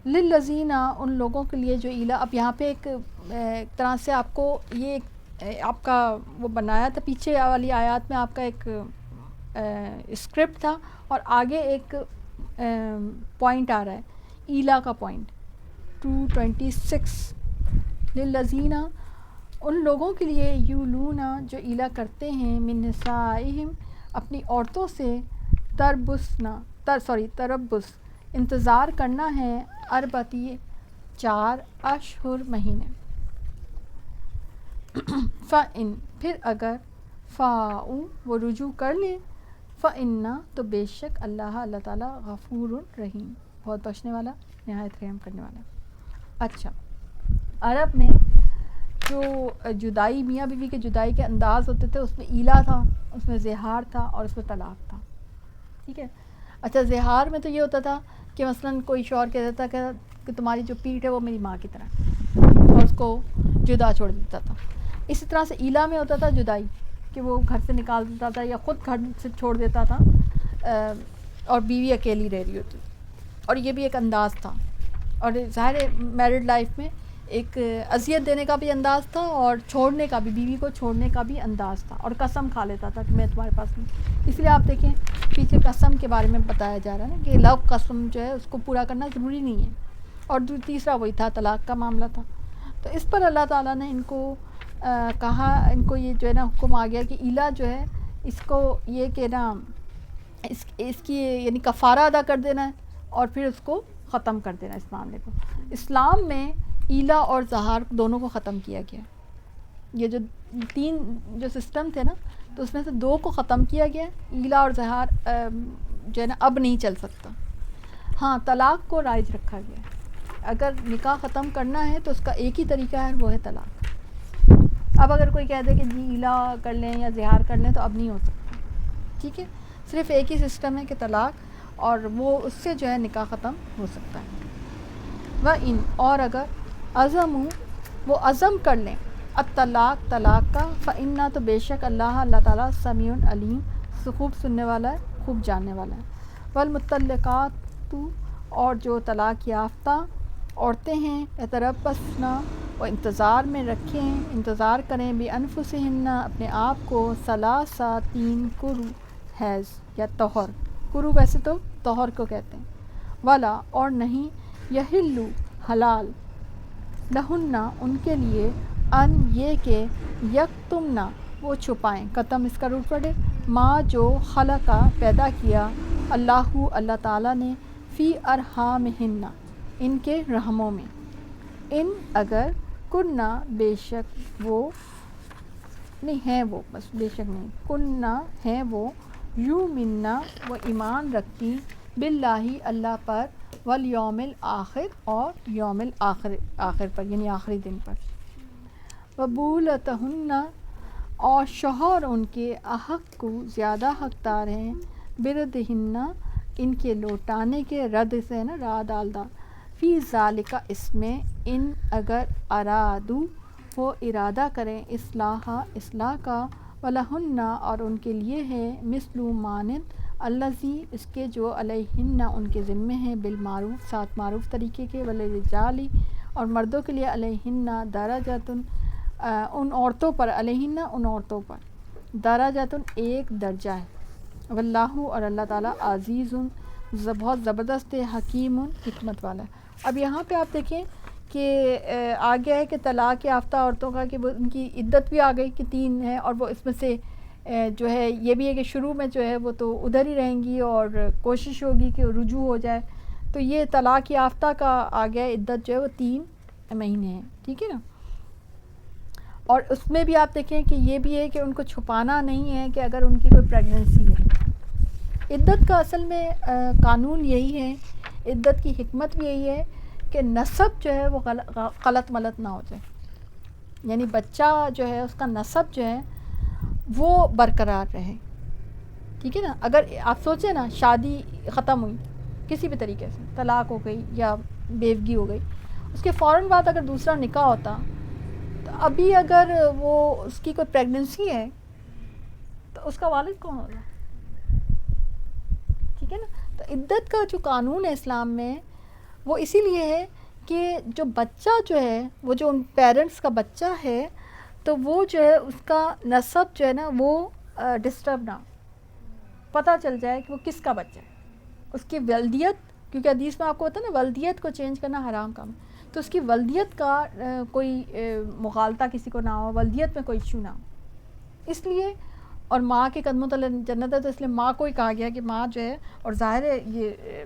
للذین ان لوگوں کے لیے جو ایلا. اب یہاں پہ ایک طرح سے آپ کو یہ آپ کا وہ بنایا تھا پیچھے والی آیات میں آپ کا ایک اسکرپٹ تھا اور آگے ایک پوائنٹ آ رہا ہے ایلا کا پوائنٹ 226. للذین ان لوگوں کے لیے یولونا جو ایلا کرتے ہیں من نسائہم اپنی عورتوں سے تربص انتظار کرنا ہے اربعتی 4 اشہر مہینے. فَإِن پھر اگر فاؤ وہ رجوع کر لیں فَإِنَّ تو بے شک اللہ تعالیٰ غفور رحیم بہت بخشنے والا نہایت رحم کرنے والا. اچھا عرب میں جو جدائی میاں بیوی کے جدائی کے انداز ہوتے تھے اس میں ایلا تھا, اس میں زہار تھا اور اس میں طلاق تھا. ٹھیک ہے. اچھا زہار میں تو یہ ہوتا تھا کہ مثلاً کوئی شوہر کہہ دیتا کہ تمہاری جو پیٹھ ہے وہ میری ماں کی طرح اور اس کو جدا چھوڑ دیتا تھا. اسی طرح سے ایلا میں ہوتا تھا جدائی کہ وہ گھر سے نکال دیتا تھا یا خود گھر سے چھوڑ دیتا تھا اور بیوی اکیلی رہ رہی ہوتی. اور یہ بھی ایک انداز تھا اور ظاہر ہے میرڈ لائف میں ایک اذیت دینے کا بھی انداز تھا اور چھوڑنے کا بھی, بیوی کو چھوڑنے کا بھی انداز تھا اور قسم کھا لیتا تھا کہ میں تمہارے پاس نہیں. اس لیے آپ دیکھیں پیچھے قسم کے بارے میں بتایا جا رہا ہے نا کہ لو قسم جو ہے اس کو پورا کرنا ضروری نہیں ہے. اور تیسرا وہی تھا طلاق کا معاملہ تھا. تو اس پر اللہ تعالیٰ نے ان کو کہا, ان کو یہ جو ہے نا حکم آ گیا کہ ایلا جو ہے اس کو یہ کہ نا اس کی یعنی کفارہ ادا کر دینا ہے اور پھر اس کو ختم کر دینا. اس معاملے کو اسلام میں ایلا اور زہار دونوں کو ختم کیا گیا. یہ جو 3 جو سسٹم تھے نا تو اس میں سے 2 کو ختم کیا گیا. ایلا اور زہار جو ہے نا اب نہیں چل سکتا. ہاں طلاق کو رائج رکھا گیا. اگر نکاح ختم کرنا ہے تو اس کا ایک ہی طریقہ ہے, وہ ہے طلاق. اب اگر کوئی کہہ دے کہ جی ایلا کر لیں یا زہار کر لیں تو اب نہیں ہو سکتا. ٹھیک ہے, صرف ایک ہی سسٹم ہے کہ طلاق, اور وہ اس سے جو ہے نکاح ختم ہو سکتا ہے. وَإِن اور اگر عزموا وہ عزم کر لیں الطلاق طلاق کا فَإِنَّ تو بے شک اللہ تعالیٰ سمیع علیم خوب سننے والا ہے, خوب جاننے والا ہے. والمطلقات اور جو طلاق یافتہ عورتیں ہیں یتربصن وہ انتظار میں رکھیں, انتظار کریں بانفسہن اپنے آپ کو 3 قروء حیض یا طہر. قروء ویسے تو طہر کو کہتے ہیں. ولا اور نہیں یحل حلال لہن ان کے لیے ان یہ کہ یکتمنا وہ چھپائیں, قتم اس کا روٹ ورڈ ہے, ما جو خلقہ پیدا کیا اللہ تعالیٰ نے فی ارحامہن ان کے رحموں میں. ان اگر کننا بے شک وہ نہیں ہیں وہ, بس بے شک نہیں, کننا ہیں وہ یؤمننا وہ ایمان رکھتی باللہ اللہ پر والیوم الآخر اور یوم آخر پر یعنی آخری دن پر. وبولتہن اور شوہر ان کے احق کو زیادہ حقدار ہیں بردہن ان کے لوٹانے کے, رد سے نا را ڈالدہ, فی ذالک اس میں ان اگر ارادو وہ ارادہ کریں اصلاح کا, ولہن اور ان کے لیے ہے مثل مانند الذی اس کے جو علیہن ان کے ذمے ہیں بالمعروف ساتھ معروف طریقے کے, وللرجال اور مردوں کے لیے علیہن درجۃ ان عورتوں پر, علیہن ان عورتوں پر درجۃ ایک درجہ ہے. واللہ اور اللہ تعالیٰ عزیز بہت زبردست ہے, حکیم حکمت والا ہے. اب یہاں پہ آپ دیکھیں کہ آ گیا ہے کہ طلاق یافتہ عورتوں کا کہ وہ ان کی عدت بھی آ گئی کہ 3 ہے, اور وہ اس میں سے جو ہے یہ بھی ہے کہ شروع میں جو ہے وہ تو ادھر ہی رہیں گی اور کوشش ہوگی کہ رجوع ہو جائے. تو یہ طلاق یافتہ کا آ گیا عدت جو ہے وہ 3 مہینے ہیں. ٹھیک ہے نا. اور اس میں بھی آپ دیکھیں کہ یہ بھی ہے کہ ان کو چھپانا نہیں ہے کہ اگر ان کی کوئی پریگننسی ہے. عدت کا اصل میں قانون یہی ہے, عدت کی حکمت بھی یہی ہے کہ نسب جو ہے وہ غلط ملت نہ ہو جائے, یعنی بچہ جو ہے اس کا نسب جو ہے وہ برقرار رہے. ٹھیک ہے نا. اگر آپ سوچیں نا شادی ختم ہوئی کسی بھی طریقے سے, طلاق ہو گئی یا بیوگی ہو گئی, اس کے فوراً بعد اگر دوسرا نکاح ہوتا تو ابھی اگر وہ اس کی کوئی پریگننسی ہے تو اس کا والد کون ہوگا؟ ٹھیک ہے نا. تو عدت کا جو قانون ہے اسلام میں وہ اسی لیے ہے کہ جو بچہ جو ہے وہ جو ان پیرنٹس کا بچہ ہے تو وہ جو ہے اس کا نسب جو ہے نا وہ ڈسٹرب نہ پتہ چل جائے کہ وہ کس کا بچہ ہے، اس کی ولدیت، کیونکہ حدیث میں آپ کو ہوتا ہے نا ولدیت کو چینج کرنا حرام کام ہے، تو اس کی ولدیت کا کوئی مغالطہ کسی کو نہ ہو، ولدیت میں کوئی ایشو نہ ہو، اس لیے اور ماں کے قدموں تلے جنت ہے، تو اس لیے ماں کو ہی کہا گیا کہ ماں جو ہے، اور ظاہر ہے یہ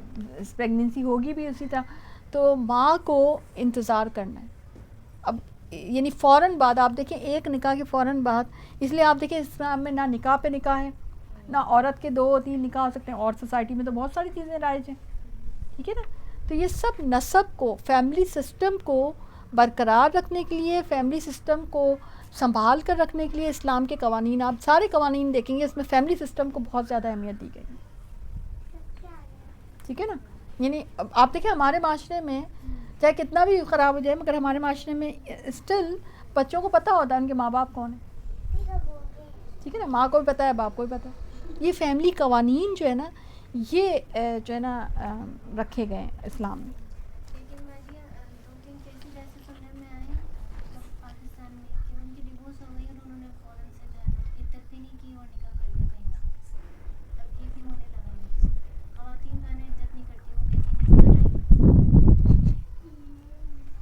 پریگننسی ہوگی بھی اسی طرح، تو ماں کو انتظار کرنا ہے. اب یعنی فوراً بعد آپ دیکھیں ایک نکاح کے فوراً بعد، اس لیے آپ دیکھیں اسلام میں نہ نکاح پہ نکاح ہے، نہ عورت کے 2-3 نکاح ہو سکتے ہیں، اور سوسائٹی میں تو بہت ساری چیزیں رائج ہیں، ٹھیک ہے نا. تو یہ سب نسب کو، فیملی سسٹم کو برقرار رکھنے کے لیے، فیملی سسٹم کو سنبھال کر رکھنے کے لیے اسلام کے قوانین، آپ سارے قوانین دیکھیں گے اس میں فیملی سسٹم کو بہت زیادہ اہمیت دی گئی ہے، ٹھیک ہے نا. یعنی آپ دیکھیں ہمارے معاشرے میں چاہے کتنا بھی خراب ہو جائے، مگر ہمارے معاشرے میں اسٹل بچوں کو پتہ ہوتا ہے ان کے ماں باپ کون ہیں، ٹھیک ہے نا، ماں کو بھی پتہ ہے، باپ کو بھی پتہ ہے. یہ فیملی قوانین جو ہے نا، یہ جو ہے نا رکھے گئے ہیں اسلام میں. لیکن میں یہ 2-3 کیسز ایسے سننے میں آئے مطلب پاکستان میں کہ ان کی ڈیورس ہو گئی اور انہوں نے فوراً سے جو ہے نا عدت بھی نہیں کی اور نکاح کر لیا کہیں اور سے. اب یہ بھی ہونے لگا ہے، خواتین جو ہے نا عدت نہیں کرتی، وہ کہتی ہیں اتنا ٹائم لگتا ہے. تو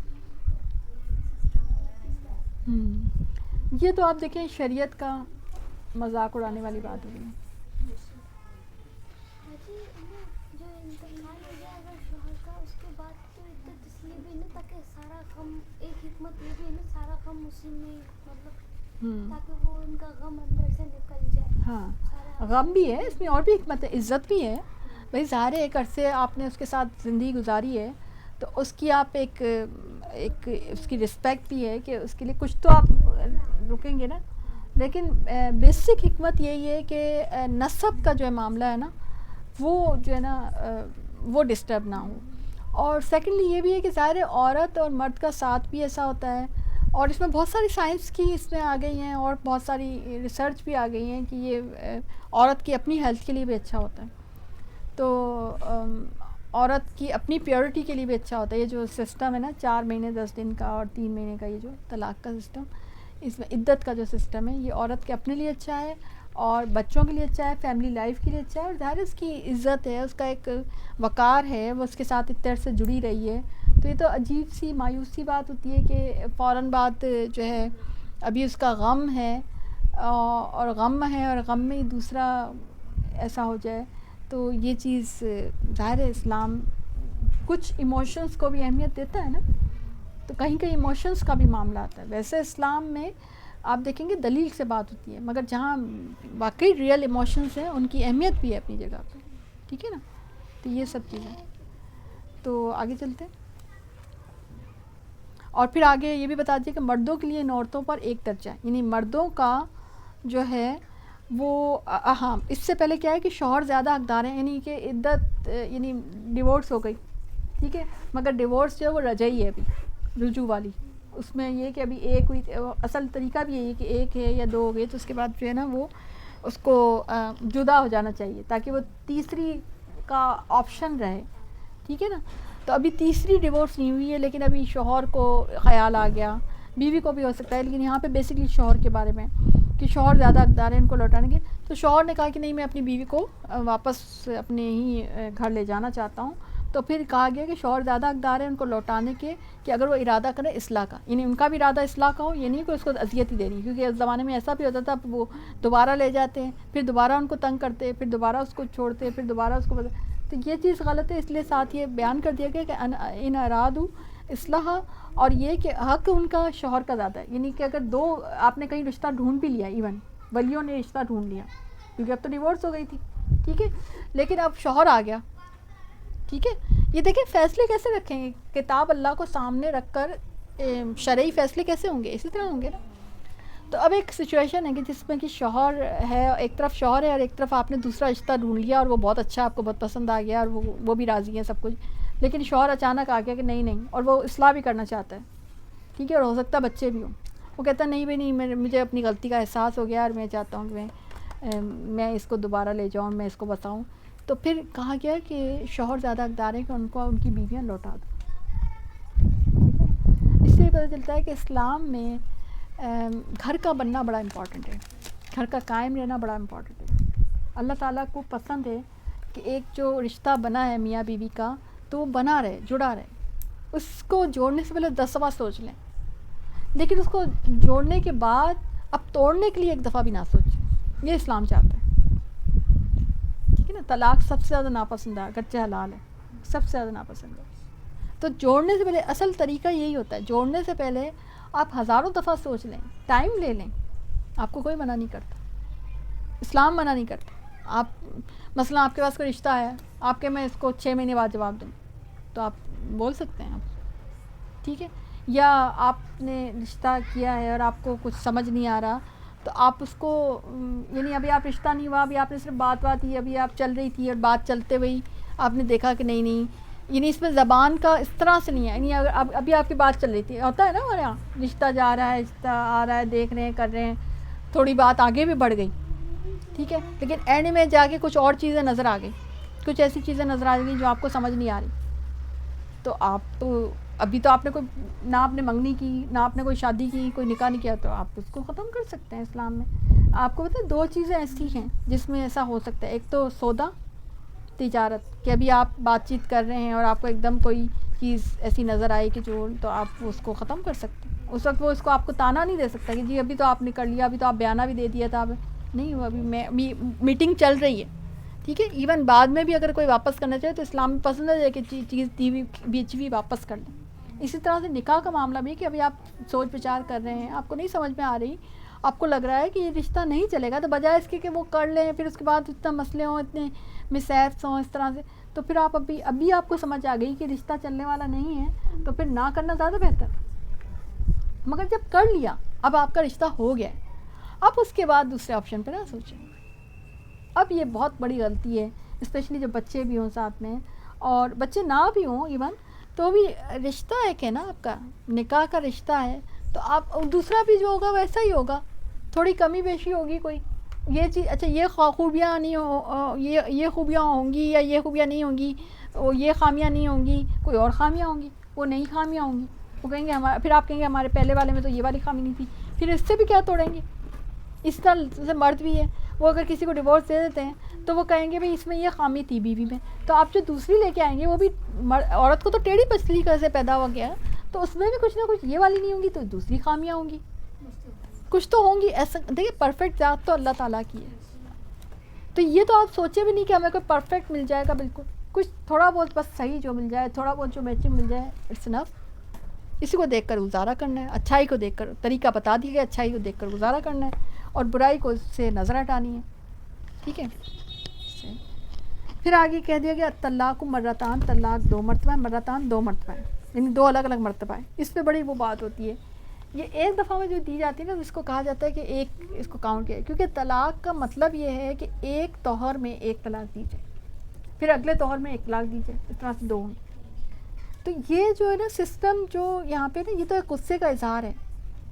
یہ بھی سسٹم ہو گیا ہے اسلام. یہ تو آپ دیکھیں شریعت کا مذاق اڑانے والی بات ہو گئی ہے. جو انتقال ہو جائے اگر شوہر کا، اس کے بعد تو عدت اس لیے بھی نا تاکہ سارا غم، ایک حکمت یہ بھی ہے نا سارا غم اسی میں مطلب تاکہ وہ ان کا غم اندر سے نکل جائے. ہاں غم بھی ہے اس میں، اور بھی حکمت ہے، عزت بھی ہے. بھائی ظاہر ہے ایک عرصے آپ نے اس کے ساتھ زندگی گزاری ہے تو اس کی آپ ایک اس کی رسپیکٹ بھی ہے کہ اس کے لیے کچھ تو آپ رکیں گے نا. لیکن بیسک حکمت یہی ہے کہ نسب کا جو ہے معاملہ ہے نا وہ جو ہے نا وہ ڈسٹرب نہ ہو. اور سیکنڈلی یہ بھی ہے کہ ظاہر ہے عورت اور مرد کا ساتھ بھی ایسا ہوتا ہے، اور اس میں بہت ساری سائنس کی اس میں آ گئی ہیں اور بہت ساری ریسرچ بھی آ گئی ہیں کہ یہ عورت کی اپنی ہیلتھ کے لیے بھی اچھا ہوتا ہے، تو عورت کی اپنی پیورٹی کے لیے بھی اچھا ہوتا ہے. یہ جو سسٹم ہے نا 4 مہینے 10 دن کا اور 3 مہینے کا، یہ جو طلاق کا سسٹم، اس میں عدت کا جو سسٹم ہے یہ عورت کے اپنے لیے اچھا ہے اور بچوں کے لیے اچھا ہے، فیملی لائف کے لیے اچھا ہے، اور ظاہر اس کی عزت ہے، اس کا ایک وقار ہے، وہ اس کے ساتھ اتنے سے جڑی رہی ہے. تو یہ تو عجیب سی مایوس سی بات ہوتی ہے کہ فوراً بعد جو ہے ابھی اس کا غم ہے اور غم ہے، اور غم میں ہی دوسرا ایسا ہو جائے، تو یہ چیز ظاہر ہے اسلام کچھ ایموشنز کو بھی اہمیت دیتا ہے نا، تو کہیں کہیں ایموشنز کا بھی معاملہ آتا ہے. ویسے اسلام میں آپ دیکھیں گے دلیل سے بات ہوتی ہے، مگر جہاں واقعی ریئل ایموشنز ہیں ان کی اہمیت بھی ہے اپنی جگہ پہ، ٹھیک ہے نا. تو یہ سب چیزیں، تو آگے چلتے ہیں. اور پھر آگے یہ بھی بتا دیجیے کہ مردوں کے لیے عورتوں پر ایک درجہ ہے، یعنی مردوں کا جو ہے وہ ہاں اس سے پہلے کیا ہے کہ شوہر زیادہ حقدار ہیں، یعنی کہ عدت یعنی ڈیورس ہو گئی، ٹھیک ہے، مگر ڈیورس جو ہے وہ رجعی ہے ابھی، رجوع والی. اس میں یہ کہ ابھی ایک ہوئی، اصل طریقہ بھی یہی ہے کہ ایک ہے یا 2 ہو گئے تو اس کے بعد جو ہے نا وہ اس کو جدا ہو جانا چاہیے تاکہ وہ تیسری کا آپشن رہے، ٹھیک ہے نا. تو ابھی تیسری ڈیورس نہیں ہوئی ہے، لیکن ابھی شوہر کو خیال آ گیا، بیوی کو بھی ہو سکتا ہے، لیکن یہاں پہ بیسکلی شوہر کے بارے میں کہ شوہر زیادہ حقدار ہیں ان کو لوٹانے کے. تو شوہر نے کہا کہ نہیں میں اپنی بیوی کو واپس اپنے ہی گھر لے جانا چاہتا ہوں، تو پھر کہا گیا کہ شوہر زیادہ حقدار ہیں ان کو لوٹانے کے کہ اگر وہ ارادہ کرے اصلاح کا، یعنی ان کا بھی ارادہ اصلاح کا ہو، یہ نہیں کہ اس کو اذیت ہی دینی، کیونکہ اس زمانے میں ایسا بھی ہوتا تھا وہ دوبارہ لے جاتے ہیں، پھر دوبارہ ان کو تنگ کرتے، پھر دوبارہ اس کو چھوڑتے، پھر دوبارہ اس کو تو یہ چیز غلط ہے. اس لیے ساتھ یہ بیان کر دیا گیا کہ ان ارادو اصلاح، اور یہ کہ حق ان کا شوہر کا زیادہ ہے، یعنی کہ اگر 2 آپ نے کہیں رشتہ ڈھونڈ بھی لیا، ایون ولیوں نے رشتہ ڈھونڈ لیا کیونکہ اب تو ڈیورس ہو گئی تھی، ٹھیک ہے، لیکن اب شوہر آ گیا، ٹھیک ہے. یہ دیکھیں فیصلے کیسے رکھیں گے، کتاب اللہ کو سامنے رکھ کر شرعی فیصلے کیسے ہوں گے، اسی طرح ہوں گے نا. تو اب ایک سچویشن ہے کہ جس میں کہ شوہر ہے، ایک طرف شوہر ہے اور ایک طرف آپ نے دوسرا رشتہ ڈھونڈ لیا اور وہ بہت اچھا آپ کو بہت پسند آ گیا اور وہ بھی راضی ہیں سب کچھ، لیکن شوہر اچانک آ گیا کہ نہیں اور وہ اصلاح بھی کرنا چاہتا ہے، ٹھیک ہے، اور ہو سکتا ہے بچے بھی ہوں. وہ کہتا ہے نہیں بھائی نہیں، مجھے اپنی غلطی کا احساس ہو گیا اور میں چاہتا ہوں کہ میں اس کو دوبارہ لے جاؤں، میں اس کو بتاؤں. تو پھر کہا گیا کہ شوہر زیادہ حقدار ہے کہ ان کو ان کی بیویاں لوٹا دو. اس سے پتہ چلتا ہے کہ اسلام میں گھر کا بننا بڑا امپورٹنٹ ہے, گھر کا قائم رہنا بڑا امپورٹنٹ ہے. اللہ تعالیٰ کو پسند ہے کہ ایک جو رشتہ بنا ہے میاں بیوی کا تو وہ بنا رہے, جڑا رہے. اس کو جوڑنے سے پہلے 10 دفعہ سوچ لیں, لیکن اس کو جوڑنے کے بعد اب توڑنے کے لیے 1 دفعہ بھی نہ سوچیں. یہ اسلام چاہتا ہے. ٹھیک ہے نا, طلاق سب سے زیادہ ناپسند ہے, اگرچہ حلال ہے, سب سے زیادہ ناپسند ہے. تو جوڑنے سے پہلے اصل طریقہ یہی ہوتا ہے, جوڑنے سے پہلے آپ ہزاروں دفعہ سوچ لیں, ٹائم لے لیں. آپ کو کوئی منع نہیں کرتا, اسلام منع نہیں کرتا. آپ مثلا آپ کے پاس کوئی رشتہ ہے, آپ کے میں اس کو 6 مہینے بعد جواب دوں تو آپ بول سکتے ہیں آپ, ٹھیک ہے. یا آپ نے رشتہ کیا ہے اور آپ کو کچھ سمجھ نہیں آ رہا تو آپ اس کو یعنی ابھی آپ رشتہ نہیں ہوا, ابھی آپ نے صرف بات ہی, ابھی آپ چل رہی تھی اور بات چلتے ہوئی آپ نے دیکھا کہ نہیں, یعنی اس میں زبان کا اس طرح سے نہیں ہے. یعنی اگر ابھی آپ کی بات چل رہی تھی, ہوتا ہے نا ہمارے یہاں رشتہ جا رہا ہے, رشتہ آ رہا ہے, دیکھ رہے ہیں, کر رہے ہیں, تھوڑی بات آگے بھی بڑھ گئی, ٹھیک ہے, لیکن اینڈ میں جا کے کچھ اور چیزیں نظر آ گئی, کچھ ایسی چیزیں نظر آ گئی جو آپ کو سمجھ نہیں آ رہی. تو آپ تو ابھی تو آپ نے کوئی نہ آپ نے منگنی کی, نہ آپ نے کوئی شادی کی, کوئی نکاح نہیں کیا, تو آپ اس کو ختم کر سکتے ہیں. اسلام میں آپ کو پتہ ہے 2 چیزیں ایسی ہیں جس میں ایسا ہو سکتا ہے. ایک تو سودا تجارت, کہ ابھی آپ بات چیت کر رہے ہیں اور آپ کو ایک دم کوئی چیز ایسی نظر آئی کہ جو, تو آپ اس کو ختم کر سکتے ہیں. اس وقت وہ اس کو آپ کو تانا نہیں دے سکتا کہ جی ابھی تو آپ نے کر لیا, ابھی تو آپ بیانہ بھی دے دیا تھا, اب نہیں ہوا, ابھی میٹنگ چل رہی ہے, ٹھیک ہے. ایون بعد میں بھی اگر کوئی واپس کرنا چاہے تو اسلام میں پسند ہے کہ چیز دی ہوئی بیچ بھی واپس کر لیں. اسی طرح سے نکاح کا معاملہ بھی کہ ابھی آپ سوچ وچار کر رہے ہیں, آپ کو نہیں سمجھ میں آ رہی, آپ کو لگ رہا ہے کہ یہ رشتہ نہیں چلے گا, تو بجائے اس کے کہ وہ کر لیں, پھر اس کے بعد اتنا مسئلے ہوں, اتنے مسائل ہوں اس طرح سے, تو پھر آپ ابھی آپ کو سمجھ آ گئی کہ رشتہ چلنے والا نہیں ہے, تو پھر نہ کرنا زیادہ بہتر. مگر جب کر لیا, اب آپ کا رشتہ ہو گیا ہے, اب اس کے بعد دوسرے آپشن پہ نہ سوچیں. اب یہ بہت بڑی غلطی ہے, اسپیشلی جب بچے بھی ہوں ساتھ میں, اور بچے نہ بھی ہوں ایون, تو بھی رشتہ ایک ہے نا آپ کا, نکاح کا رشتہ ہے, تو آپ دوسرا بھی جو ہوگا ویسا ہی ہوگا, تھوڑی کمی بیشی ہوگی کوئی, یہ چیز اچھا یہ خوبیاں نہیں ہو, یہ خوبیاں ہوں گی یا یہ خوبیاں نہیں ہوں گی, یہ خامیاں نہیں ہوں گی, کوئی اور خامیاں ہوں گی, وہ نئی خامیاں ہوں گی. وہ کہیں گے پھر آپ کہیں گے ہمارے پہلے والے میں تو یہ والی خامی نہیں تھی, پھر اس سے بھی کیا توڑیں گے. اس طرح سے مرد بھی ہے, وہ اگر کسی کو ڈیورس دے دیتے ہیں تو وہ کہیں گے بھائی اس میں یہ خامی تھی بیوی میں, تو آپ جو دوسری لے کے آئیں گے وہ بھی عورت کو تو ٹیڑھی پچھلی سے پیدا ہوا گیا, تو اس میں بھی کچھ نہ کچھ یہ والی نہیں ہوں گی تو دوسری خامیاں ہوں گی, کچھ تو ہوں گی. ایسا دیکھیے پرفیکٹ ذات تو اللہ تعالیٰ کی ہے, تو یہ تو آپ سوچے بھی نہیں کہ ہمیں کوئی پرفیکٹ مل جائے گا, بالکل کچھ تھوڑا بہت بس صحیح جو مل جائے, تھوڑا بہت جو میچنگ مل جائے, اٹس انف. اسی کو دیکھ کر گزارا کرنا ہے, اچھائی کو دیکھ کر, طریقہ بتا دیا گیا, اچھائی کو دیکھ کر گزارا کرنا ہے, اور برائی کو اس سے نظر ہٹانی ہے, ٹھیک ہے. پھر آگے کہہ دیا گیا طلاق مرتان, طلاق 2 مرتبہ, مرتان 2 مرتبہ, یعنی 2 الگ الگ مرتبہ ہے. اس پہ بڑی وہ بات ہوتی ہے, یہ ایک دفعہ میں جو دی جاتی ہے نا اس کو کہا جاتا ہے کہ ایک اس کو کاؤنٹ کیا ہے, کیونکہ طلاق کا مطلب یہ ہے کہ ایک طہر میں 1 طلاق دی جائے, پھر اگلے طہر میں 1 طلاق دی جائے, اس طرح سے 2 ہوں. تو یہ جو ہے نا سسٹم جو یہاں پہ نا, یہ تو ایک غصے کا اظہار ہے,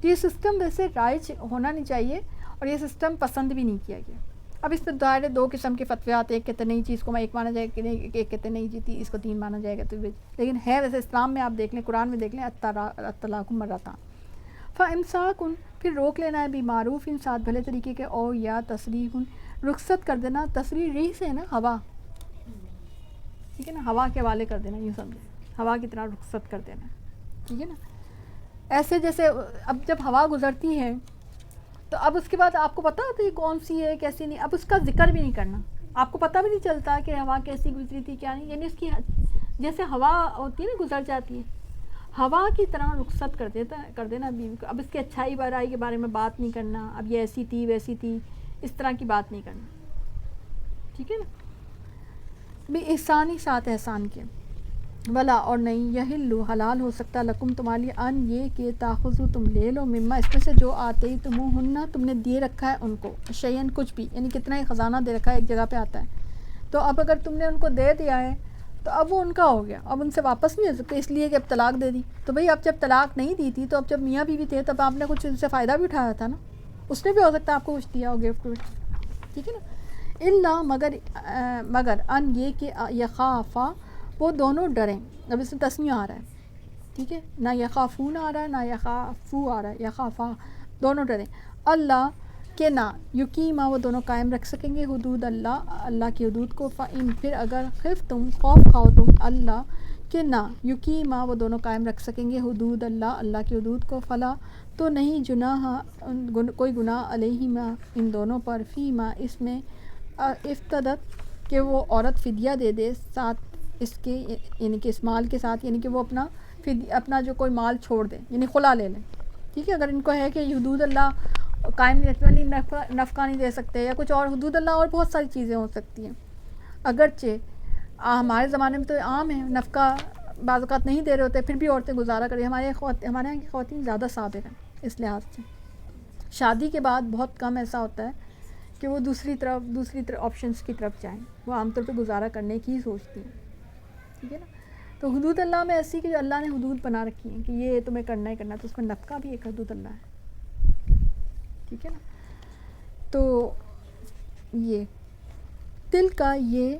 تو یہ سسٹم ویسے رائج ہونا نہیں چاہیے, اور یہ سسٹم پسند بھی نہیں کیا گیا. اب اس پہ ظاہر 2 قسم کے فتوے آتے ہیں, ایک کہتے نئی چیز کو میں 1 مانا جائے گا, ایک کہتے نہیں جیتی اس کو 3 مانا جائے گا, تو لیکن ہے ویسے اسلام میں آپ دیکھ لیں, قرآن میں دیکھ لیں, الطلاق مرتان فامساک, پھر روک لینا ہے بمعروف ساتھ بھلے طریقے کے, او یا تسریح, رخصت کر دینا, تسریح ریح سے ہے نا ہوا, ٹھیک ہے نا, ہوا کے حوالے کر دینا, یوں سمجھیں ہوا کی طرح رخصت کر دینا, ٹھیک ہے نا. ایسے جیسے اب جب ہوا گزرتی ہے تو اب اس کے بعد آپ کو پتہ ہوتا ہے کون سی ہے کیسی نہیں, اب اس کا ذکر بھی نہیں کرنا, آپ کو پتہ بھی نہیں چلتا کہ ہوا کیسی گزری تھی کیا نہیں, یعنی اس کی جیسے ہوا ہوتی ہے نا گزر جاتی ہے, ہوا کی طرح رخصت کر دینا بیوی کو. اب اس کی اچھائی برائی کے بارے میں بات نہیں کرنا, اب یہ ایسی تھی ویسی تھی, اس طرح کی بات نہیں کرنا, ٹھیک ہے نا. بھی احسانی ساتھ احسان کے, ولا اور نہیں, یحلو حلال ہو سکتا, لکم تمہارے لیے, ان یہ کہ تاخذو تم لے لو, مما اس میں سے جو آتے تمہن تم نے دے رکھا ہے ان کو, شیئن کچھ بھی, یعنی کتنا ہی خزانہ دے رکھا ہے, ایک جگہ پہ آتا ہے, تو اب اگر تم نے ان کو دے دیا ہے تو اب وہ ان کا ہو گیا, اب ان سے واپس نہیں ہو سکتے, اس لیے کہ اب طلاق دے دی. تو بھئی اب جب طلاق نہیں دی تھی تو اب جب میاں بیوی تھے تب آپ نے کچھ ان سے فائدہ بھی اٹھایا تھا نا, اس نے بھی ہو سکتا ہے آپ کو کچھ دیا ہو گفٹ وفٹ, ٹھیک ہے نا. اللہ مگر ان یہ کہ یخافا وہ دونوں ڈریں. اب اس میں تسنیہ آ رہا ہے, ٹھیک ہے, نہ یخافون آ رہا ہے نہ یخافو آ رہا ہے, یخافا دونوں ڈریں. اللہ کہ نہ یقیمہ وہ دونوں قائم رکھ سکیں گے حدود اللہ کی حدود کو. فَإِن پھر اگر خف تم خوف کھاؤ تم اللہ کہ نہ یقیمہ وہ دونوں قائم رکھ سکیں گے حدود اللہ کی حدود کو. فلا تو نہیں جناح کوئی گناہ علیہما ان دونوں پر فیما اس میں افتدت کہ وہ عورت فدیہ دے دے ساتھ اس کے یعنی کہ اس مال کے ساتھ, یعنی کہ وہ اپنا جو کوئی مال چھوڑ دیں یعنی خلا لے لیں. ٹھیک ہے, اگر ان کو ہے کہ حدود اللہ قائم نہیں رکھنے والی نفقہ نہیں دے سکتے یا کچھ اور حدود اللہ اور بہت ساری چیزیں ہو سکتی ہیں. اگرچہ ہمارے زمانے میں تو عام ہے نفقہ بعض اوقات نہیں دے رہے ہوتے پھر بھی عورتیں گزارا کریں. ہمارے یہاں کی خواتین زیادہ صابر ہیں اس لحاظ سے. شادی کے بعد بہت کم ایسا ہوتا ہے کہ وہ دوسری طرف آپشنس کی طرف جائیں, وہ عام طور پہ گزارا کرنے کی ہی سوچتی ہیں. ٹھیک ہے نا. تو حدود اللہ میں ایسی کہ جو اللہ نے حدود بنا رکھی ہیں کہ یہ تمہیں کرنا ہی کرنا, تو اس میں نفقہ بھی ایک حدود اللہ ہے. ٹھیک ہے نا. تو یہ دل کا یہ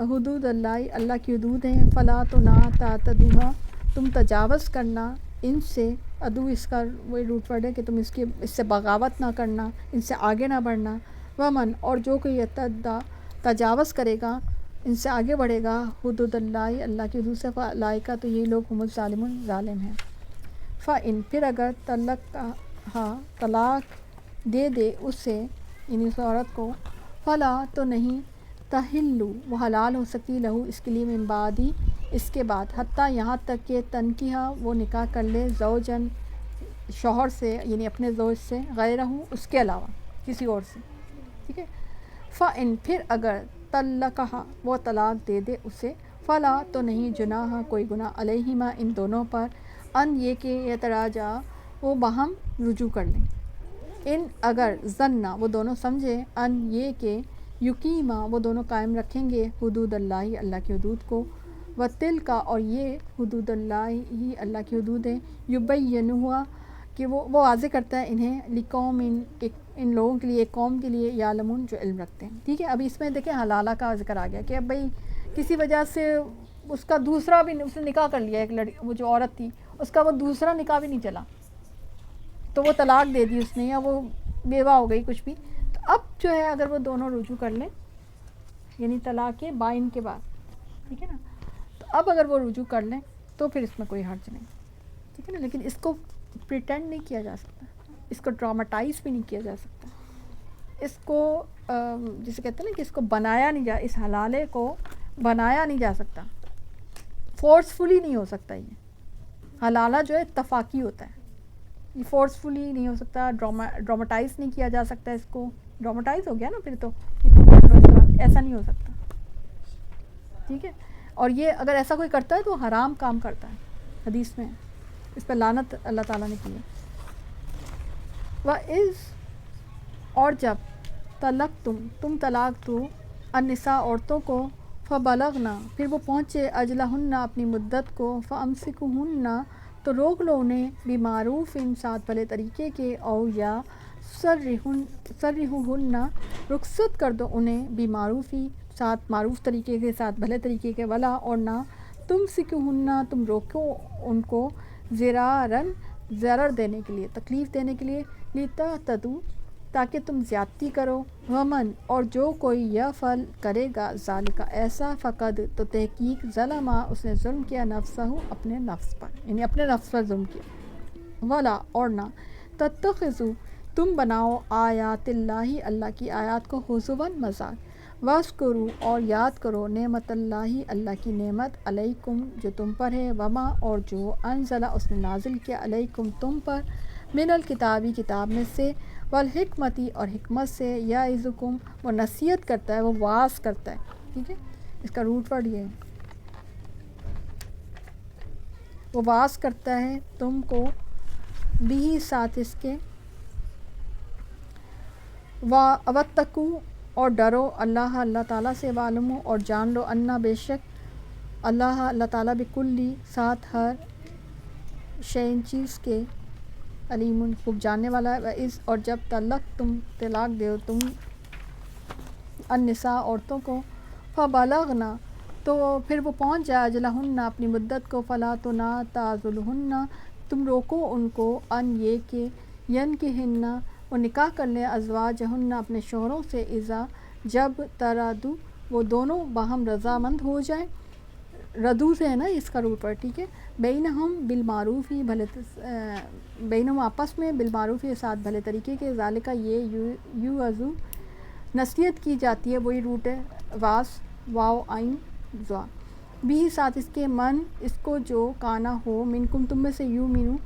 حدود اللہ کی حدود ہیں. فلا تو نہ تعتدوها تم تجاوز کرنا ان سے. ادو اس کا وہی روٹ ورڈ ہے کہ تم اس سے بغاوت نہ کرنا, ان سے آگے نہ بڑھنا. ومن اور جو کوئی یتعدی تجاوز کرے گا ان سے آگے بڑھے گا حدود اللہ کی حدود سے فاولئک تو یہ لوگ ہم الظالمون ظالم ہیں. فإن پھر اگر طلاق دے دے اسے یعنی اس عورت کو, فلا تو نہیں تحلو وہ حلال ہو سکتی لہو اس کے لیے من بعدی اس کے بعد, حتیٰ یہاں تک کہ تنکیہ وہ نکاح کر لے زوجن شوہر سے یعنی اپنے زوج سے, غیرہ اس کے علاوہ کسی اور سے. ٹھیک ہے. فإن پھر اگر طلقہا وہ طلاق دے دے اسے, فلا تو نہیں جناح کوئی گناہ علیہما ان دونوں پر, ان یہ کہ یتراجع وہ باہم رجوع کر لیں. ان اگر ظنّا وہ دونوں سمجھے, ان یہ کہ یقیمہ وہ دونوں قائم رکھیں گے حدود اللہ کی حدود کو. وتلک اور یہ حدود اللہ کی حدود ہیں. یبینھا کہ وہ واضح کرتا ہے انہیں لقوم ان لوگوں کے لیے, ایک قوم کے لیے, یعلمون جو علم رکھتے ہیں. ٹھیک ہے. ابھی اس میں دیکھیں حلالہ کا ذکر آ گیا کہ اب بھئی کسی وجہ سے اس کا دوسرا بھی اس نے نکاح کر لیا, ایک وہ جو عورت تھی اس کا وہ دوسرا نکاح بھی نہیں چلا, تو وہ طلاق دے دی اس نے یا وہ بیوہ ہو گئی کچھ بھی. تو اب جو ہے اگر وہ دونوں رجوع کر لیں یعنی طلاق کے بائن کے بعد, ٹھیک ہے نا, تو اب اگر وہ رجوع کر لیں تو پھر اس میں کوئی حرج نہیں. ٹھیک ہے نا. لیکن اس کو پریٹینڈ نہیں کیا جا سکتا, اس کو ڈراماٹائز بھی نہیں کیا جا سکتا, اس کو جسے کہتے ہیں نا کہ اس کو بنایا نہیں جا, اس حلالے کو بنایا نہیں جا سکتا, فورسفلی نہیں ہو سکتا. یہ حلالہ جو ہے اتفاقی ہوتا ہے, یہ فورسفلی نہیں ہو سکتا, ڈراماٹائز نہیں کیا جا سکتا. اس کو ڈراماٹائز ہو گیا نا پھر تو ایسا نہیں ہو سکتا. ٹھیک ہے. اور یہ اگر ایسا کوئی کرتا ہے تو حرام کام کرتا ہے, حدیث میں اس پہ لعنت اللہ تعالیٰ نے کی ہے. وَإِذْ اور جب طلق تم طلاق دو النساء عورتوں کو, فبلغنا پھر وہ پہنچے اجلہن اپنی مدت کو, فامسکوہن تو روک لو انہیں بمعروف ساتھ بھلے طریقے کے, او یا سرحوہن رخصت کر دو انہیں بمعروفی ساتھ معروف طریقے کے ساتھ بھلے طریقے کے. ولا اور نہ تمسکوہن تم روکو ان کو ضرارن ضرر دینے کے لیے, تکلیف دینے کے لیے, لتعتدوا تاکہ تم زیادتی کرو. ومن اور جو کوئی یفعل کرے گا ذالک ایسا, فقد تو تحقیق ظلما اس نے ظلم کیا, نفسہ اپنے نفس پر یعنی اپنے نفس پر ظلم کیا. ولا اور نہ تتخذوا تم بناؤ آیات اللہ کی آیات کو حضوا مذاق. واذکروا اور یاد کرو نعمت اللہ کی نعمت, علیکم جو تم پر ہے, وما اور جو انزل اس نے نازل کیا, علیکم تم پر, من الکتابی کتاب میں سے, والحکمتی اور حکمت سے, یعظکم وہ نصیحت کرتا ہے, وہ واعظ کرتا ہے. ٹھیک ہے. اس کا روٹ ورڈ یہ ہے, وہ واعظ کرتا ہے تم کو, بھی ساتھ اس کے, واتقوا اور ڈرو اللہ تعالیٰ سے, وعلموا اور جان لو, انا بے شک اللہ تعالیٰ بکلی ساتھ ہر شین چیز کے, علیم خوب جاننے والا ہے. اس اور جب تم طلاق دو تم النساء عورتوں کو، فبلغنا تو پھر وہ پہنچ جائے اجلہن اپنی مدت کو، فلا تعضلہن تم روکو ان کو، ان یہ کہ ینکحن وہ نکاح کر لیں، ازواجہن اپنے شوہروں سے، اذا جب ترادو وہ دونوں باہم رضامند ہو جائیں، ردو سے ہے نا اس کا روٹ پر، ٹھیک ہے، بینہم بالمعروف ہی بینہم آپس میں بالمعروف ہی ساتھ بھلے طریقے کے، ذالکہ یہ یوعظ نصیحت کی جاتی ہے، وہی روٹ ہے واس واو عین ضا بھی ساتھ اس کے، من اس کو جو کانا ہو، منکم تم میں سے، یؤمنو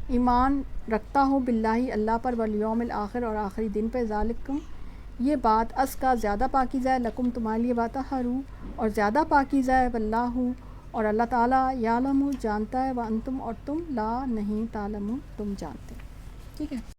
ایمان رکھتا ہو، باللہ اللہ پر، والیوم الآخر اور آخری دن پہ، ذالکم یہ بات، ازکیٰ زیادہ پاکیزہ ہے، لکم تمہارے لیے، وطہر اور زیادہ پاکیزہ ہے، واللہ اور اللہ تعالیٰ، یعلم جانتا ہے، وانتم اور تم، لا نہیں، تعلمون تم جانتے، ٹھیک ہے۔